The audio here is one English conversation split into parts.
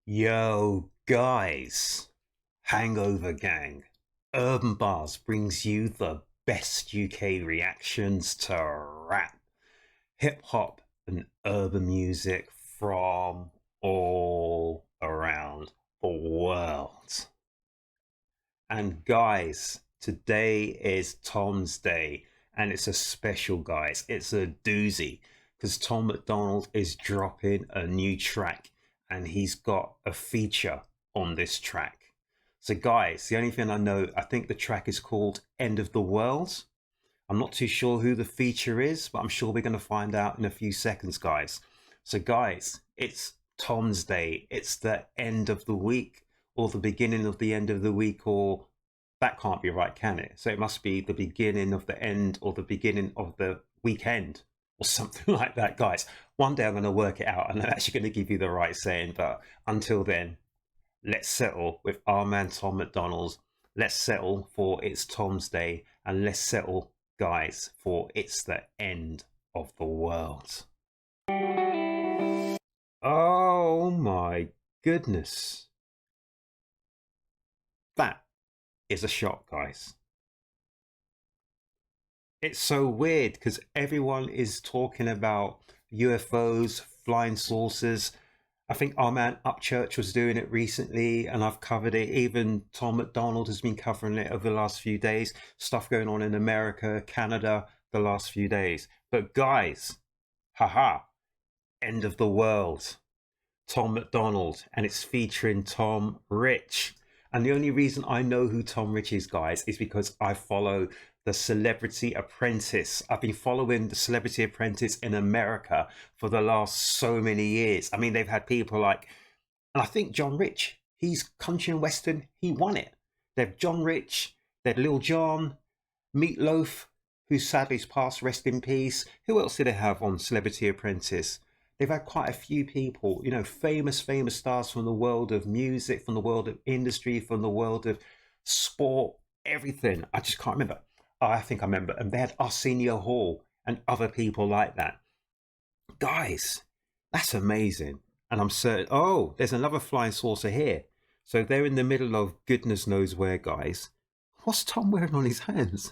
Yo, guys, Hangover Gang. Urban Bars brings you the best UK reactions to rap, hip hop, and urban music from all around the world. And guys, today is Tom's Day, and it's a special, guys. It's a doozy because Tom MacDonald is dropping a new track, and he's got a feature on this track. So, guys, the only thing I know, I think the track is called End of the World. I'm not too sure who the feature is, but I'm sure we're going to find out in a few seconds, guys. So, guys, it's Tom's Day. It's the end of the week, or the beginning of the end of the week, or that can't be right, can it? So it must be the beginning of the end, or the beginning of the weekend, or something like that, guys. One day I'm going to work it out, and I'm actually going to give you the right saying. But until then, let's settle with our man Tom MacDonald. Let's settle for it's Tom's Day, and let's settle, guys, for it's the end of the world. Oh my goodness. That is a shock, guys. It's so weird because everyone is talking about UFOs, flying saucers. I think our man Upchurch was doing it recently, and I've covered it. Even Tom MacDonald has been covering it over the last few days. Stuff going on in America, Canada, the last few days. But guys, haha, end of the world. Tom MacDonald, and it's featuring Tom Rich. And the only reason I know who Tom Rich is, guys, is because I follow the Celebrity Apprentice. I've been following the Celebrity Apprentice in America for the last so many years. I mean, they've had people like, and I think John Rich, he's country and western, he won it. They've John Rich, they've Lil Jon, Meatloaf, who sadly's passed, rest in peace. Who else did they have on Celebrity Apprentice? They've had quite a few people, you know, famous stars from the world of music, from the world of industry, from the world of sport, everything. I just can't remember. Oh, I think I remember. And they had Arsenio Hall and other people like that. Guys, that's amazing. And I'm certain, oh, there's another flying saucer here. So they're in the middle of goodness knows where, guys. What's Tom wearing on his hands?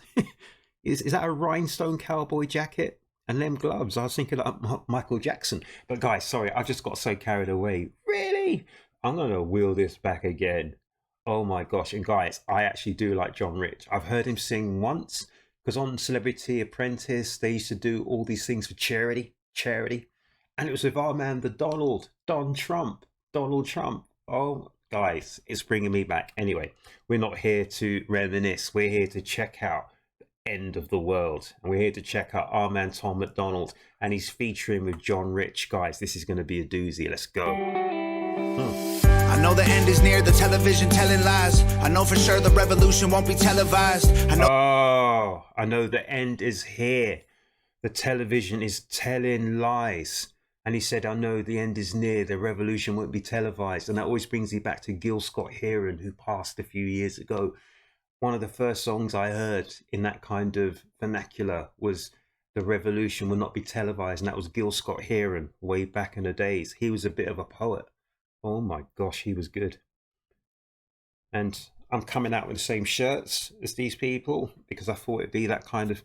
is that a rhinestone cowboy jacket? And them gloves, I was thinking like Michael Jackson. But guys, sorry, I just got so carried away. Really? I'm going to wheel this back again. Oh my gosh. And guys, I actually do like John Rich. I've heard him sing once, because on Celebrity Apprentice, they used to do all these things for charity. And it was with our man, Donald Trump. Oh, guys, it's bringing me back. Anyway, we're not here to reminisce. We're here to check out End of the World, and we're here to check out our man Tom MacDonald, and he's featuring with John Rich. Guys, this is going to be a doozy. Let's go. I know the end is near, the television telling lies. I know for sure the revolution won't be televised. I know the end is here, the television is telling lies. And he said, I know the end is near, the revolution won't be televised. And that always brings me back to Gil Scott-Heron, who passed a few years ago. One of the first songs I heard in that kind of vernacular was The Revolution Will Not Be Televised, and that was Gil Scott-Heron way back in the days. He was a bit of a poet. Oh my gosh, he was good. And I'm coming out with the same shirts as these people because I thought it'd be that kind of,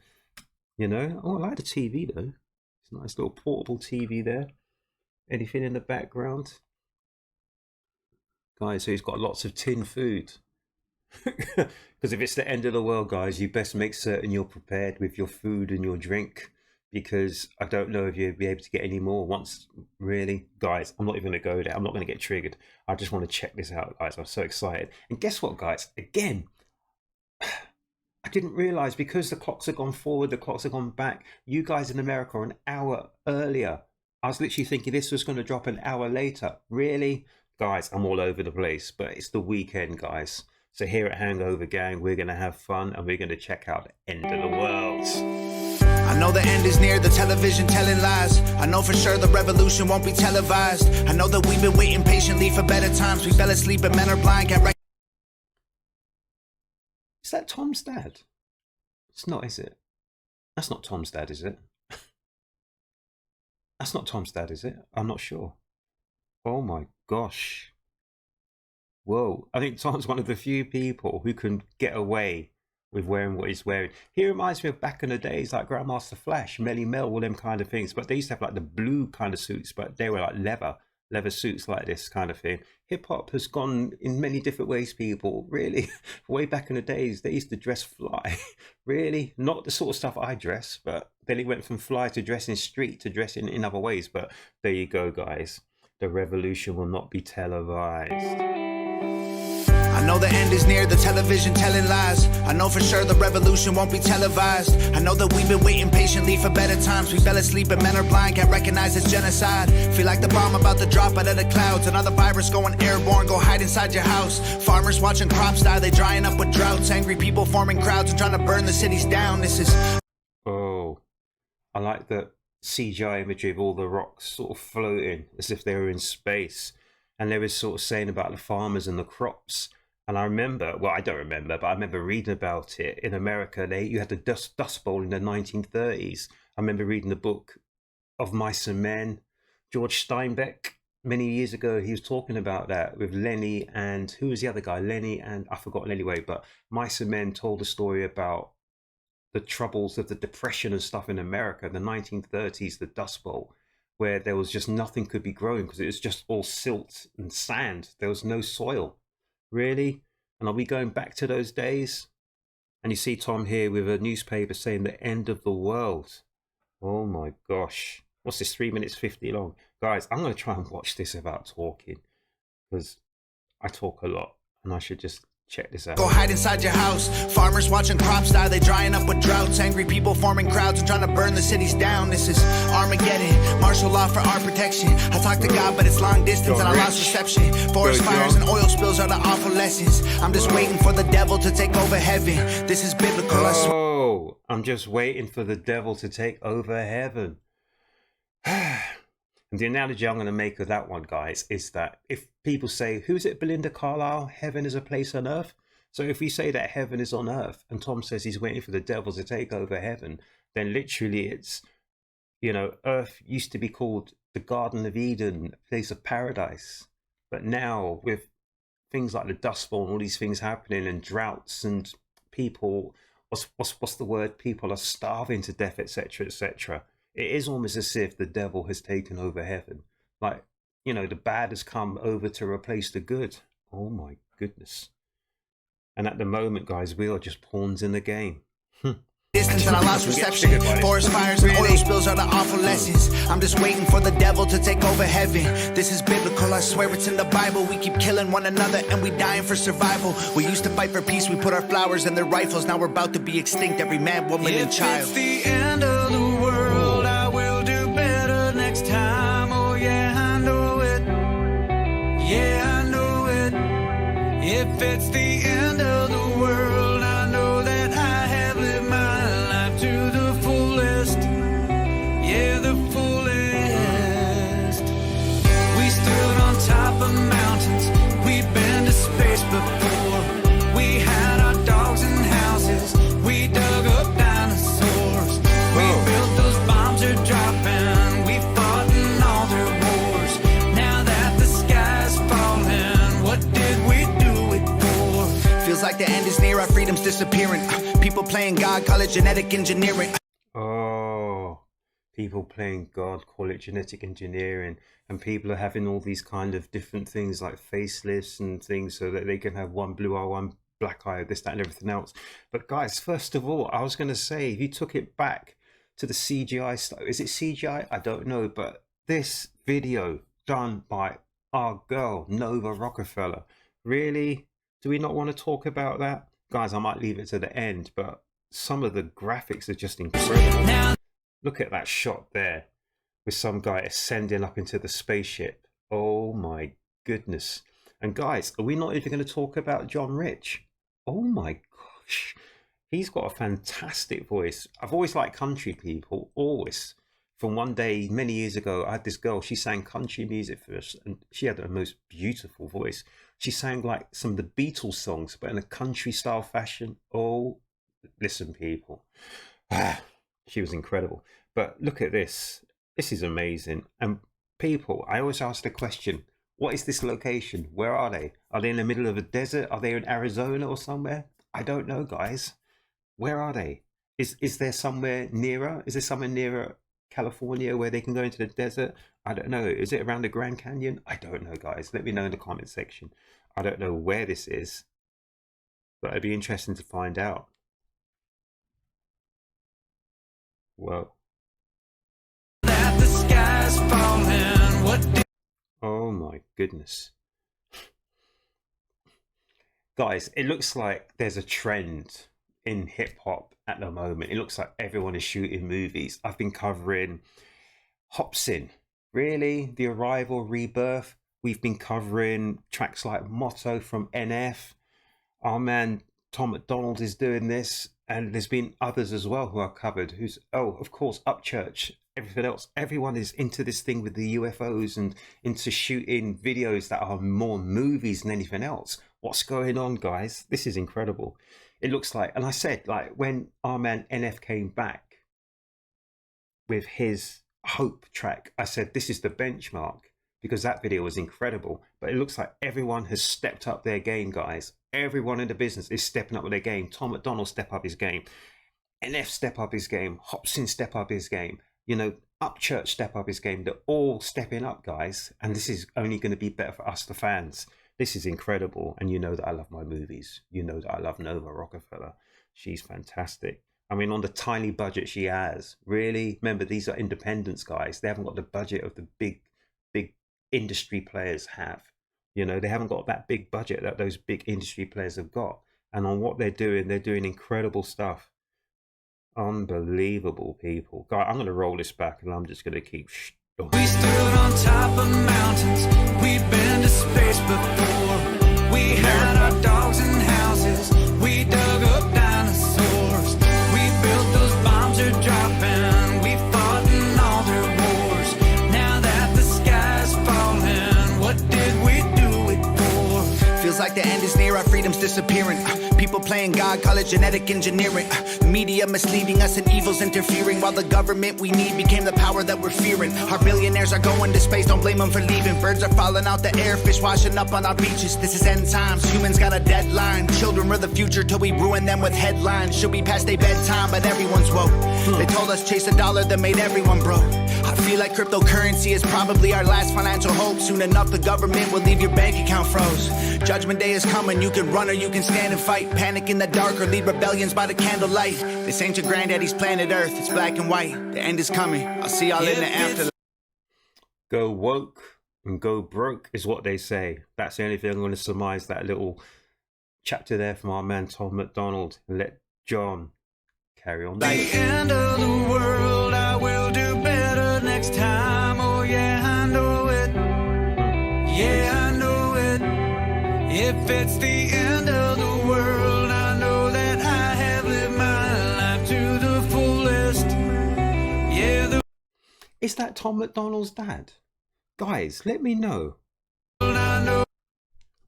you know. Oh, I like the TV though. It's a nice little portable TV there. Anything in the background? Guys, so he's got lots of tin food. Because if it's the end of the world, guys, you best make certain you're prepared with your food and your drink, because I don't know if you'll be able to get any more once. Really, guys, I'm not even going to go there. I'm not going to get triggered. I just want to check this out, guys. I'm so excited. And guess what, guys? Again, I didn't realize, because the clocks have gone forward, the clocks have gone back. You guys in America are an hour earlier. I was literally thinking this was going to drop an hour later. Really? Guys, I'm all over the place, but it's the weekend, guys. So here at Hangover Gang, we're going to have fun, and we're going to check out the end of the world. I know the end is near, the television telling lies. I know for sure the revolution won't be televised. I know that we've been waiting patiently for better times. We fell asleep and men are blind. Get right. Is that Tom's dad? It's not, is it? That's not Tom's dad, is it? That's not Tom's dad, is it? I'm not sure. Oh my gosh. Whoa. I think Tom's one of the few people who can get away with wearing what he's wearing. He reminds me of back in the days like Grandmaster Flash, Melly Mel, all them kind of things. But they used to have like the blue kind of suits, but they were like leather suits like this kind of thing. Hip hop has gone in many different ways, people. Really, way back in the days, they used to dress fly. Really, not the sort of stuff I dress, but then it went from fly to dressing street to dressing in other ways. But there you go, guys. The revolution will not be televised. I know the end is near, the television telling lies. I know for sure the revolution won't be televised. I know that we've been waiting patiently for better times. We fell asleep and men are blind, can't recognize it's genocide. Feel like the bomb about to drop out of the clouds. Another virus going airborne, go hide inside your house. Farmers watching crops die, they drying up with droughts. Angry people forming crowds and trying to burn the cities down. This is... Oh, I like the CGI imagery of all the rocks sort of floating as if they were in space. And they were sort of saying about the farmers and the crops. And I remember, well, I don't remember, but I remember reading about it in America. You had the Dust Bowl in the 1930s. I remember reading the book of Mice and Men. George Steinbeck, many years ago, he was talking about that with Lenny and who was the other guy? Lenny and I've forgotten anyway, but Mice and Men told a story about the troubles of the Depression and stuff in America, the 1930s, the Dust Bowl, where there was just nothing could be growing because it was just all silt and sand. There was no soil. Really? And are we going back to those days? And you see Tom here with a newspaper saying the end of the world. Oh my gosh. What's this, 3 minutes 50 long? Guys, I'm going to try and watch this without talking because I talk a lot and I should just check this out. Go hide inside your house. Farmers watching crops die, they drying up with droughts. Angry people forming crowds and trying to burn the cities down. This is Armageddon, martial law for our protection. I talk to God, but it's long distance and I lost reception. Forest fires and oil spills are the awful lessons. I'm just waiting for the devil to take over heaven. This is biblical. Oh, I'm just waiting for the devil to take over heaven. And the analogy I'm going to make of that one, guys, is that if people say, who's it, Belinda Carlisle, heaven is a place on earth? So if we say that heaven is on earth and Tom says he's waiting for the devil to take over heaven, then literally it's, you know, earth used to be called the Garden of Eden, a place of paradise. But now with things like the Dust Bowl and all these things happening and droughts and people, what's the word? People are starving to death, etc., etc. It is almost as if the devil has taken over heaven. Like, you know, the bad has come over to replace the good. Oh my goodness. And at the moment, guys, we are just pawns in the game. Distance and I lost reception. Forest fires and oil spills are the awful lessons. I'm just waiting for the devil to take over heaven. This is biblical, I swear it's in the Bible. We keep killing one another and we dying for survival. We used to fight for peace, we put our flowers in their rifles. Now we're about to be extinct, every man, woman, and child. If it's the end of the world, I will do better next time. Oh yeah, I know it. Yeah, I know it. If it's the end of the world, I know that I have lived my life to the fullest. Yeah, the fullest. We stood on top of mountains. We've been to space before. We had our dogs and houses. We dug up dinosaurs. We built those bombs are dropping. We fought in all their wars. Now that the sky's falling, what did we do it for? Feels like the end is near, our freedom's disappearing. People playing God, call it genetic engineering. Oh, people playing God, call it genetic engineering. And people are having all these kind of different things like facelifts and things so that they can have one blue eye, one black eye, this, that, and everything else. But guys, first of all, I was going to say, if you took it back to the CGI stuff, is it CGI? I don't know. But this video done by our girl, Nova Rockafeller, really? Do we not want to talk about that? Guys, I might leave it to the end, but some of the graphics are just incredible. Look at that shot there with some guy ascending up into the spaceship. Oh my goodness. And guys, are we not even going to talk about John Rich? Oh my gosh. He's got a fantastic voice. I've always liked country people, always. From one day, many years ago, I had this girl, she sang country music first, and she had the most beautiful voice. She sang like some of the Beatles songs, but in a country style fashion. Oh, listen, people. She was incredible. But look at this. This is amazing. And people, I always ask the question, What is this location? Where are they? Are they in the middle of a desert? Are they in Arizona or somewhere? I don't know, guys. Where are they? Is there somewhere nearer? Is there somewhere nearer California where they can go into the desert? I don't know. Is it around the Grand Canyon? I don't know, guys. Let me know in the comment section. I don't know where this is, but it'd be interesting to find out. Whoa. That the sky's falling. What Oh my goodness. Guys, it looks like there's a trend in hip hop at the moment. It looks like everyone is shooting movies. I've been covering Hopsin, really, The Arrival, Rebirth. We've been covering tracks like Motto from NF. Our man Tom MacDonald is doing this, and there's been others as well who are covered. Who's, oh, of course, Upchurch, everything else. Everyone is into this thing with the UFOs and into shooting videos that are more movies than anything else. What's going on, guys? This is incredible. It looks like, and I said, like, when our man NF came back with his Hope track, I said, this is the benchmark, because that video was incredible. But it looks like everyone has stepped up their game, guys. Everyone in the business is stepping up with their game. Tom MacDonald step up his game. NF step up his game. Hopsin step up his game. You know, Upchurch step up his game. They're all stepping up, guys. And this is only going to be better for us, the fans. This is incredible. And you know that I love my movies. You know that I love Nova Rockafeller. She's fantastic. I mean, on the tiny budget she has, really, remember, these are independents, guys. They haven't got the budget of the big industry players have. You know, they haven't got that big budget that those big industry players have got. And on what they're doing incredible stuff. Unbelievable, people. God, I'm going to roll this back and I'm just going to keep... we stood on top of mountains. We've been to space before. We had our dogs and houses. We dug up dinosaurs. We built those bombs are dropping. We fought in all their wars. Now that the sky's falling, what did we do it for? Feels like the end is near, our freedom's disappearing. People playing God, call it genetic engineering. Media misleading us and evils interfering, while the government we need became the power that we're fearing. Our billionaires are going to space, don't blame them for leaving. Birds are falling out the air, fish washing up on our beaches. This is end times, humans got a deadline. Children are the future till we ruin them with headlines. Should be past their bedtime, but everyone's woke. They told us chase a dollar that made everyone broke. I feel like cryptocurrency is probably our last financial hope. Soon enough the government will leave your bank account froze. Judgment day is coming, you can run or you can stand and fight. Panic in the dark or lead rebellions by the candlelight. This ain't your granddaddy's planet Earth, it's black and white. The end is coming, I'll see y'all in the afterlife. Go woke and go broke is what they say. That's the only thing I'm going to surmise that little chapter there from our man Tom MacDonald. Let John carry on. The end of the world, I will do better next time. Oh yeah, I know it. Yeah, I know it. If it's the end of the world, I know that I have lived my life to the fullest. Yeah, Is that Tom MacDonald's dad? Guys, let me know. I know.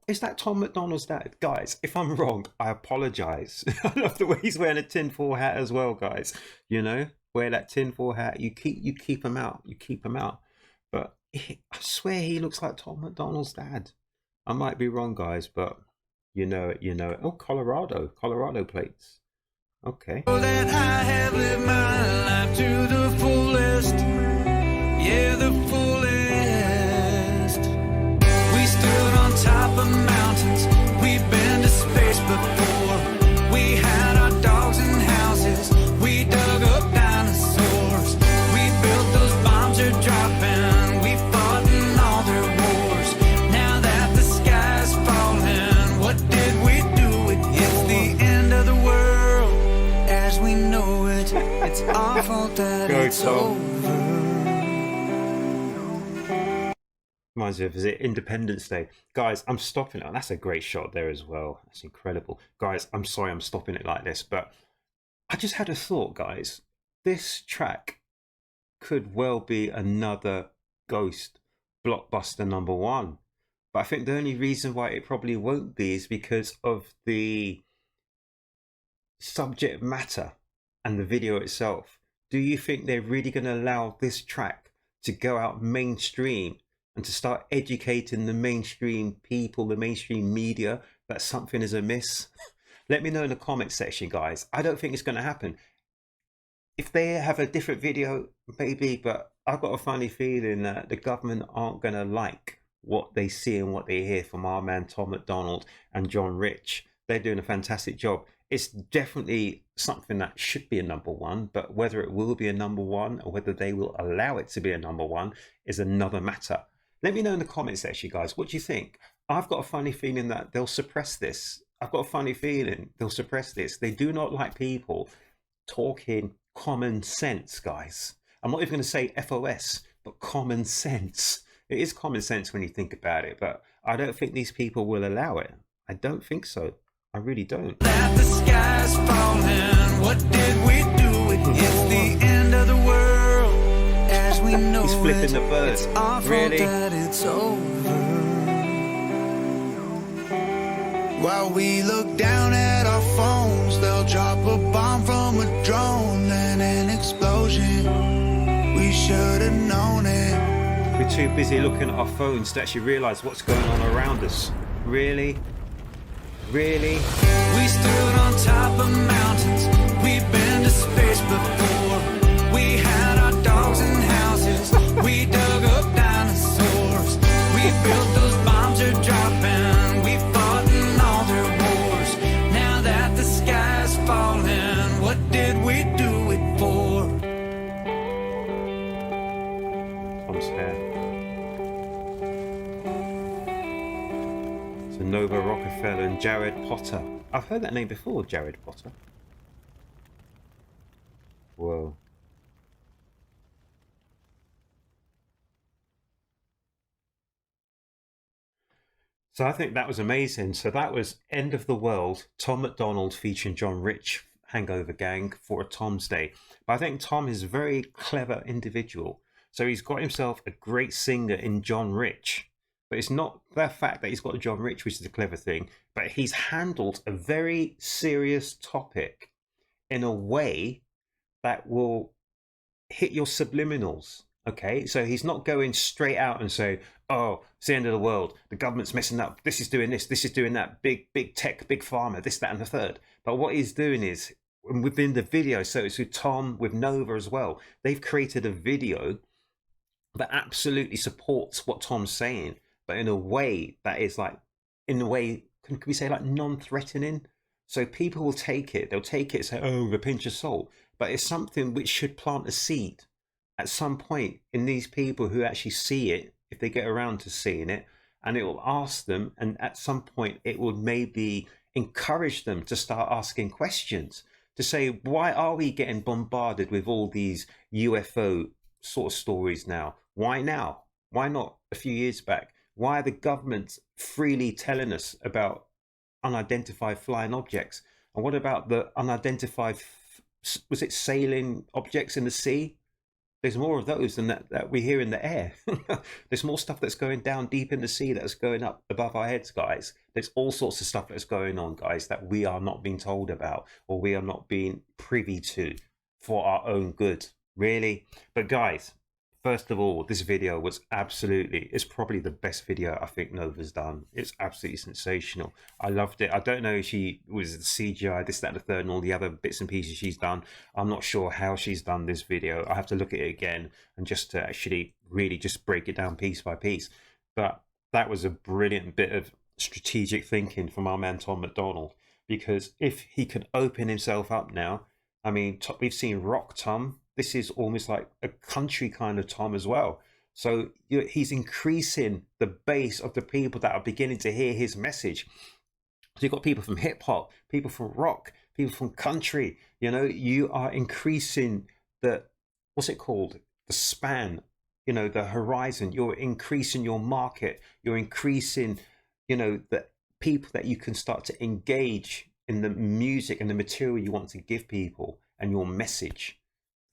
Is that Tom MacDonald's dad? Guys, if I'm wrong, I apologize. I love the way he's wearing a tinfoil hat as well, guys. You know, wear that tinfoil hat. You keep him out. You keep him out. But I swear he looks like Tom MacDonald's dad. I might be wrong, guys, but you know it, you know it. Oh, Colorado plates. Okay. That I have lived my life to the fullest. Yeah, the fullest. We stood on top of mountains. We've been to space before. We had our dogs and houses. We dug up dinosaurs. We built those bombs are dropping. We fought in all their wars. Now that the sky's falling, what did we do? It's the end of the world as we know it. It's our fault that it's over. Reminds me of, is it Independence Day? Guys, I'm stopping it. That's a great shot there as well. That's incredible. Guys, I'm sorry I'm stopping it like this, but I just had a thought, guys. This track could well be another Ghost blockbuster #1. But I think the only reason why it probably won't be is because of the subject matter and the video itself. Do you think they're really going to allow this track to go out mainstream and to start educating the mainstream people, the mainstream media, that something is amiss? Let me know in the comment section, guys. I don't think it's going to happen. If they have a different video, maybe, but I've got a funny feeling that the government aren't going to like what they see and what they hear from our man Tom MacDonald and John Rich. They're doing a fantastic job. It's definitely something that should be a #1, but whether it will be a #1 or whether they will allow it to be a #1 is another matter. Let me know in the comments section, guys. What do you think? I've got a funny feeling that they'll suppress this. I've got a funny feeling they'll suppress this. They do not like people talking common sense, guys. I'm not even going to say FOS, but common sense. It is common sense when you think about it, but I don't think these people will allow it. I don't think so. I really don't. That the sky's falling, what did we do? It's the end of the world as we know. He's flipping the bird. It's our Really? fault that it's over. While we look down at our phones, they'll drop a bomb from a drone, then an explosion. We should have known it. We're too busy looking at our phones to actually realize what's going on around us. Really? Really? We stood on top of mountains. We've been to space before. We had our dogs and houses. We dug up dinosaurs. We built those bombs are dropping. We fought in all their wars. Now that the sky's falling, what did we do it for? Tom's hair. So Nova Rockafeller and Jared Potter. I've heard that name before, Jared Potter. Whoa. So I think that was amazing. So that was End of the World, Tom MacDonald featuring John Rich, Hangover Gang, for a Tom's Day. But I think Tom is a very clever individual. So he's got himself a great singer in John Rich. But it's not the fact that he's got John Rich, which is the clever thing, but he's handled a very serious topic in a way that will hit your subliminals. Okay, so he's not going straight out and say, oh, it's the end of the world, the government's messing up, this is doing this is doing that, big tech, big pharma, this, that, and the third. But what he's doing is, within the video, so it's with Tom, with Nova as well, they've created a video that absolutely supports what Tom's saying, but in a way that is like, in a way, can we say like non-threatening? So people will take it, they'll take it, say, oh, with a pinch of salt, but it's something which should plant a seed at some point in these people who actually see it, if they get around to seeing it, and it will ask them, and at some point it will maybe encourage them to start asking questions, to say, why are we getting bombarded with all these UFO sort of stories now? Why now? Why not a few years back? Why are the governments freely telling us about unidentified flying objects? And what about the unidentified, was it sailing objects in the sea? There's more of those than that we hear in the air. There's more stuff that's going down deep in the sea that's going up above our heads, guys. There's all sorts of stuff that's going on, guys, that we are not being told about, or we are not being privy to for our own good, really. But guys, first of all, this video was absolutely, it's probably the best video I think Nova's done. It's absolutely sensational. I loved it. I don't know if she was the CGI, this, that, and the third, and all the other bits and pieces she's done. I'm not sure how she's done this video. I have to look at it again and just to actually really just break it down piece by piece. But that was a brilliant bit of strategic thinking from our man Tom MacDonald, because if he could open himself up now, I mean, we've seen rock Tom. This is almost like a country kind of Tom as well. So he's increasing the base of the people that are beginning to hear his message. So you've got people from hip hop, people from rock, people from country. You know, you are increasing the, what's it called? The span, you know, the horizon. You're increasing your market. You're increasing, you know, the people that you can start to engage in the music and the material you want to give people and your message.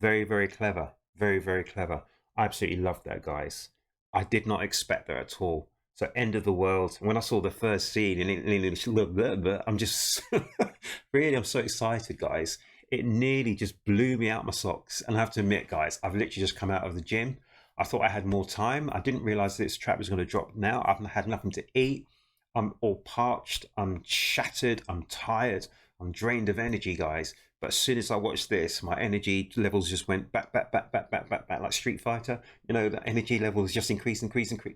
Very, very clever. Very, very clever. I absolutely loved that, guys. I did not expect that at all. So End of the World. When I saw the first scene, and I'm just really, I'm so excited, guys. It nearly just blew me out my socks. And I have to admit, guys, I've literally just come out of the gym. I thought I had more time. I didn't realize this track was going to drop now. I've had nothing to eat. I'm all parched. I'm shattered. I'm tired. I'm drained of energy, guys. But as soon as I watched this, my energy levels just went back, like Street Fighter. You know, the energy levels just increase.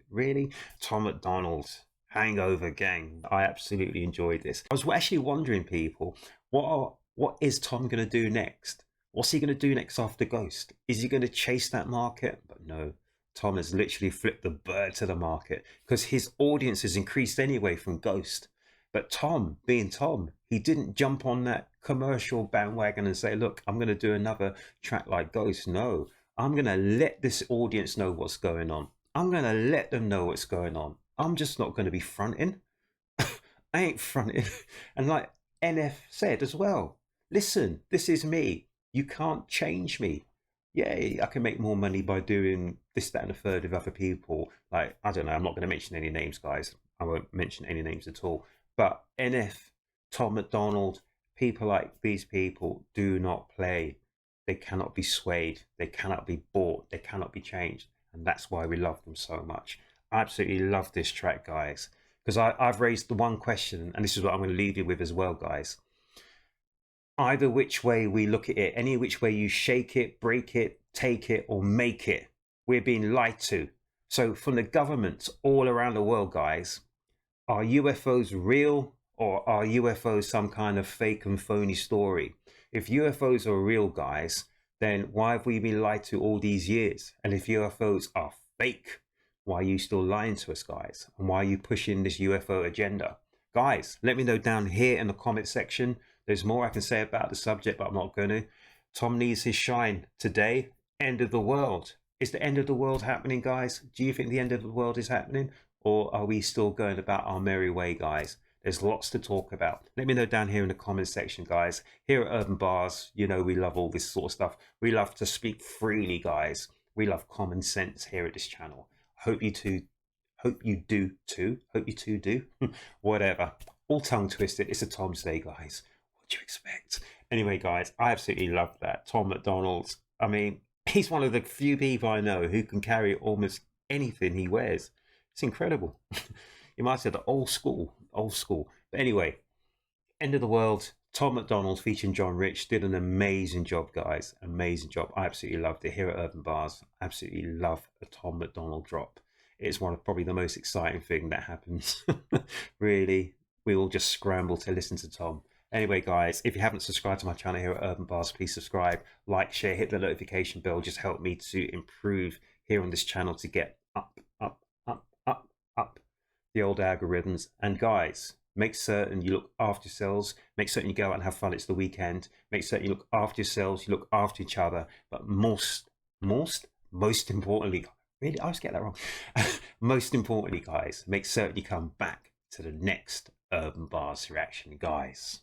Really? Tom MacDonald, Hangover Gang. I absolutely enjoyed this. I was actually wondering, people, what is Tom going to do next? What's he going to do next after Ghost? Is he going to chase that market? But no, Tom has literally flipped the bird to the market because his audience has increased anyway from Ghost. But Tom, being Tom, he didn't jump on that commercial bandwagon and say, look, I'm going to do another track like Ghost. No, I'm going to let this audience know what's going on. I'm going to let them know what's going on. I'm just not going to be fronting. I ain't fronting. And like NF said as well, listen, this is me. You can't change me. Yeah, I can make more money by doing this, that, and the third with other people. Like, I don't know, I'm not going to mention any names, guys. I won't mention any names at all. But NF, Tom MacDonald, people like these people do not play. They cannot be swayed. They cannot be bought. They cannot be changed. And that's why we love them so much. I absolutely love this track, guys. Because I've raised the one question, and this is what I'm going to leave you with as well, guys. Either which way we look at it, any which way you shake it, break it, take it, or make it, we're being lied to. So from the governments all around the world, guys, are UFOs real or are UFOs some kind of fake and phony story? If UFOs are real, guys, then why have we been lied to all these years? And if UFOs are fake, why are you still lying to us, guys? And why are you pushing this UFO agenda? Guys, let me know down here in the comment section. There's more I can say about the subject, but I'm not going to. Tom needs his shine today. End of the world. Is the end of the world happening, guys? Do you think the end of the world is happening? Or are we still going about our merry way, guys? There's lots to talk about. Let me know down here in the comment section, guys. Here at Urb'n Barz, you know we love all this sort of stuff. We love to speak freely, guys. We love common sense here at this channel. Hope you do too. Whatever. All tongue twisted. It's a Tom's Day, guys. What do you expect? Anyway, guys, I absolutely love that. Tom MacDonald. I mean, he's one of the few people I know who can carry almost anything he wears. It's incredible. You might say the old school. But anyway, End of the World, Tom MacDonald featuring John Rich did an amazing job, guys. Amazing job. I absolutely loved it here at Urb'n Barz. Absolutely love a Tom MacDonald drop. It's one of probably the most exciting thing that happens. Really, we all just scramble to listen to Tom. Anyway, guys, if you haven't subscribed to my channel here at Urb'n Barz, please subscribe, like, share, hit the notification bell. Just help me to improve here on this channel to get up the old algorithms. And guys, make certain you look after yourselves. Make certain you go out and have fun. It's the weekend. Make certain you look after yourselves. You look after each other. But most importantly, really, I always get that wrong. Most importantly, guys, make certain you come back to the next Urb'n Barz reaction, guys.